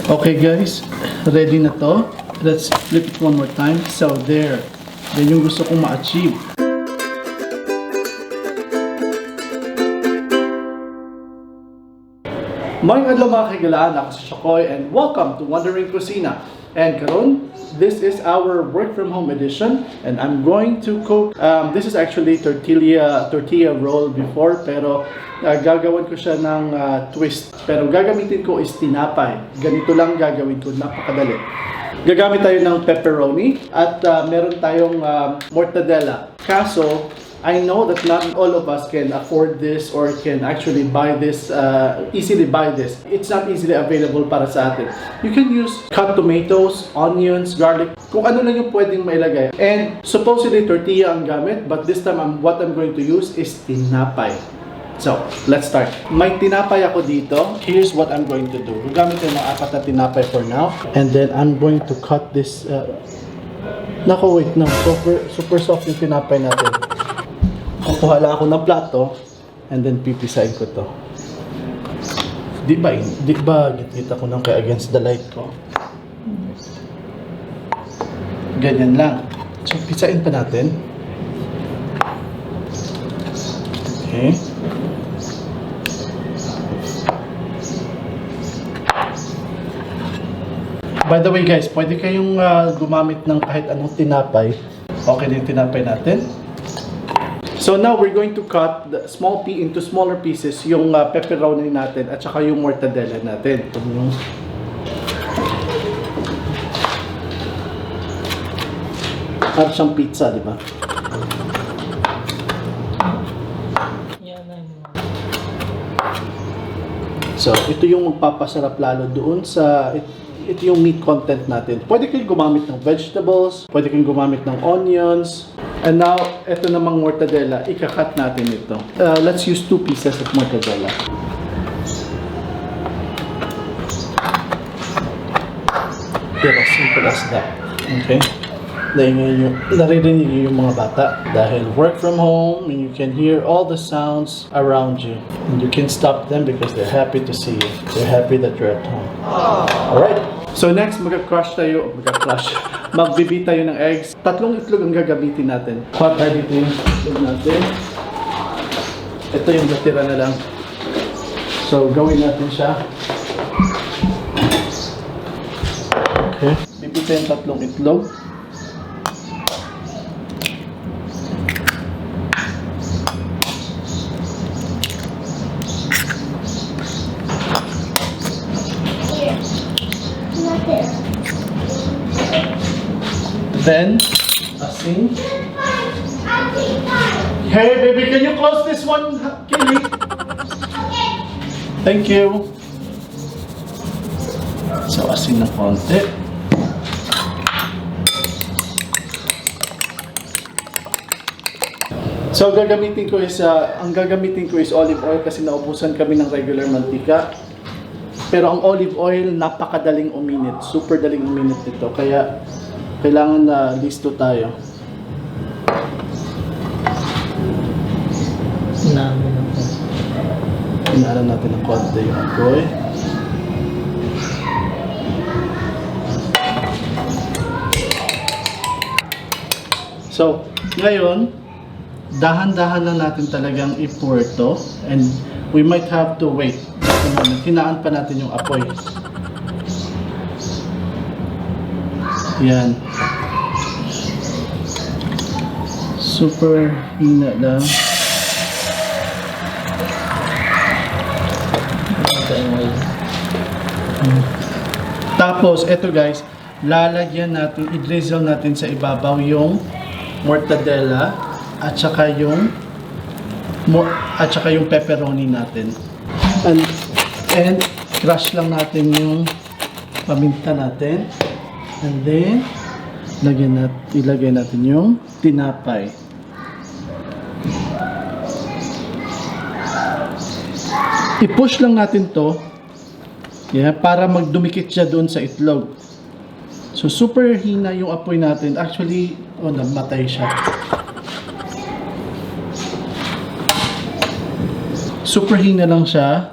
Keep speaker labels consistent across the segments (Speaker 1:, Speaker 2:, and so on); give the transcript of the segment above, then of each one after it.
Speaker 1: Okay guys, ready na to. Let's flip it one more time. So there. Yan yung gusto kong ma-achieve. Mayong adlaw mga kaigalaan, ako si Chokoy and welcome to Wandering Kusina. And karon, this is our work from home edition and I'm going to cook, this is actually tortilla roll before pero gagawin ko siya ng twist. Pero gagamitin ko is tinapay. Ganito lang gagawin ko, napakadali. Gagamit tayo ng pepperoni at meron tayong mortadella. Kaso, I know that not all of us can afford this or can actually buy this, easily buy this. It's not easily available para sa atin. You can use cut tomatoes, onions, garlic, kung ano lang yung pwedeng mailagay. And supposedly tortilla ang gamit, but this time what I'm going to use is tinapay. So, let's start. May tinapay ako dito. Here's what I'm going to do. Gagamit ko ng 4 na tinapay for now. And then I'm going to cut this. Nako, wait, no. Super soft yung tinapay natin. Kukuha lang ako ng plato and then pipisain ko to. Di ba git-git ako ng kaya against the light ko? Ganyan lang. So, pisain pa natin. Okay. By the way guys, pwede kayong gumamit ng kahit anong tinapay. Okay din tinapay natin. So now we're going to cut the into smaller pieces yung pepperoni natin at saka yung mortadella natin. Parang siyang pizza, di ba? So ito yung magpapasarap lalo doon sa ito yung meat content natin. Pwede kayong gumamit ng vegetables, pwede kayong gumamit ng onions. And now, ito namang mortadella, ikakat natin ito. Let's use 2 pieces of mortadella. Pero simple as that. Okay? Naririnig yung mga bata dahil work from home and you can hear all the sounds around you. And you can stop them because they're happy to see you. They're happy that you're at home. Alright? So next, magbibi tayo ng eggs. 3 itlog ang gagamitin natin. Hot tayo dito yung itlog natin. Ito yung natira na lang. So gawin natin siya. Okay. Bibi tayo yung 3 itlog. Then, asin. Hey baby, can you close this one, Kelly? Thank you. So, asin na konti. So, ang gagamitin ko is olive oil kasi naubusan kami ng regular mantika. Pero ang olive oil, napakadaling uminit. Super daling uminit nito. Kaya, kailangan na listo tayo. Inalan natin ng konti yung apoy. So, ngayon, dahan-dahan lang natin talagang i-pour to. And we might have to wait. Hinaan pa natin yung apoy. Yan. Super hina lang. Tapos, eto guys, lalagyan natin, i-drizzle natin sa ibabaw yung mortadella at saka yung pepperoni natin. And crush lang natin yung paminta natin. And then, ilagay natin yung tinapay. I-push lang natin to. Yeah, para magdumikit siya doon sa itlog. So, super hina yung apoy natin. Actually, namatay siya. Super hina lang siya.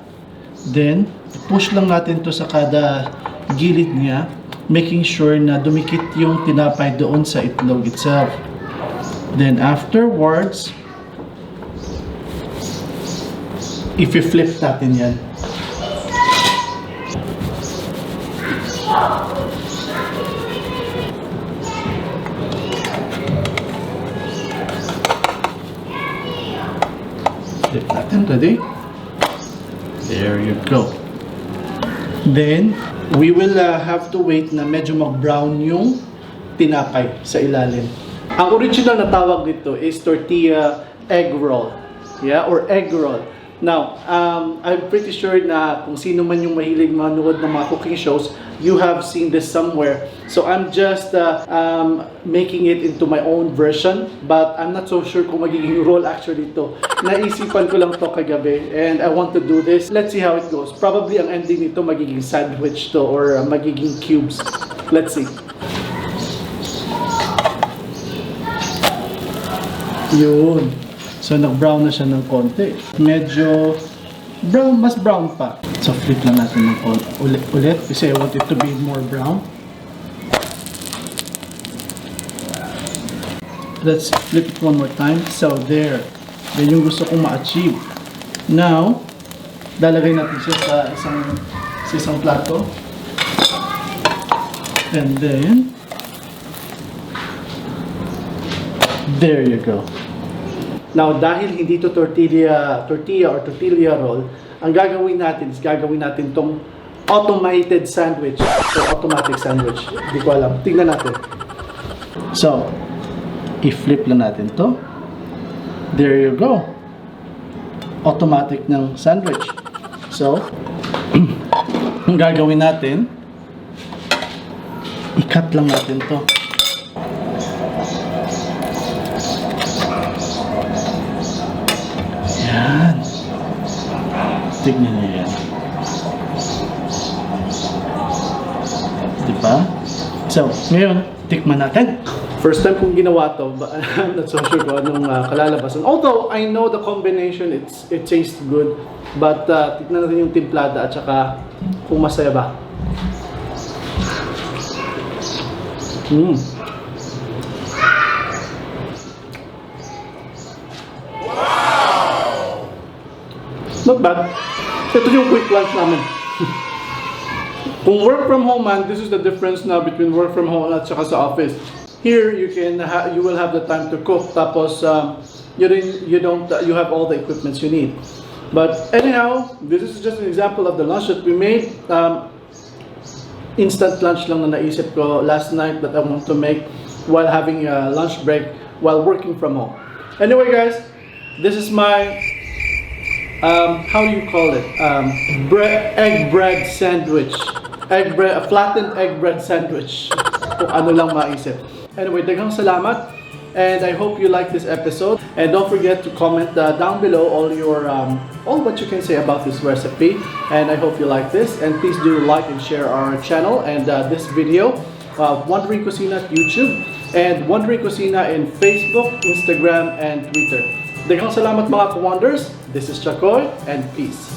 Speaker 1: Then, push lang natin to sa kada gilid niya, making sure na dumikit yung tinapay doon sa itlog itself. Then afterwards, i-flip natin yan. Flip natin, ready? There you go. Then, we will have to wait na medyo mag-brown yung tinapay sa ilalim. Ang original na tawag dito is tortilla egg roll. Yeah, or egg roll. Now, I'm pretty sure na kung sino man yung mahilig manood ng mga cooking shows, you have seen this somewhere. So I'm just making it into my own version, but I'm not so sure kung magiging roll actually ito. Naisipan ko lang to kagabi, and I want to do this. Let's see how it goes. Probably ang ending nito magiging sandwich to, or magiging cubes. Let's see. Yun. So, nag-brown na siya ng konti. Medyo brown, mas brown pa. So, flip lang natin ng ulit kasi I want it to be more brown. Let's flip it one more time. So, there. Yan yung gusto kong ma-achieve. Now, lalagay natin siya sa isang plato. And then, there you go. Now, dahil hindi to tortilla or tortilla roll, ang gagawin natin is gagawin natin tong automated sandwich or automatic sandwich. Hindi ko alam. Tingnan natin. So, i-flip lang natin to. There you go. Automatic ng sandwich. So, ang gagawin natin, i-cut lang natin to. Yan. Tignan niyo yan. Diba? So, ngayon, tikman natin. First time kong ginawa to, but I'm not so sure kung anong kalalabasan. Although, I know the combination, it tastes good. But, tignan natin yung timplada at saka kung masaya ba. Not bad. Ito yung quick lunch namin. Kung work from home man, this is the difference now between work from home at saka sa office. Here, you will have the time to cook. Tapos, you have all the equipments you need. But anyhow, this is just an example of the lunch that we made. Instant lunch lang na naisip ko last night that I want to make while having a lunch break while working from home. Anyway, guys, this is my how do you call it? Egg bread sandwich. Flattened egg bread sandwich. Kung ano lang maisip. Anyway, daghang salamat. And I hope you like this episode. And don't forget to comment down below all what you can say about this recipe. And I hope you like this. And please do like and share our channel and this video. Wondering Kusina at YouTube. And Wondering Kusina in Facebook, Instagram, and Twitter. Daghang salamat mga ka-wonders. This is Chakoy, and peace.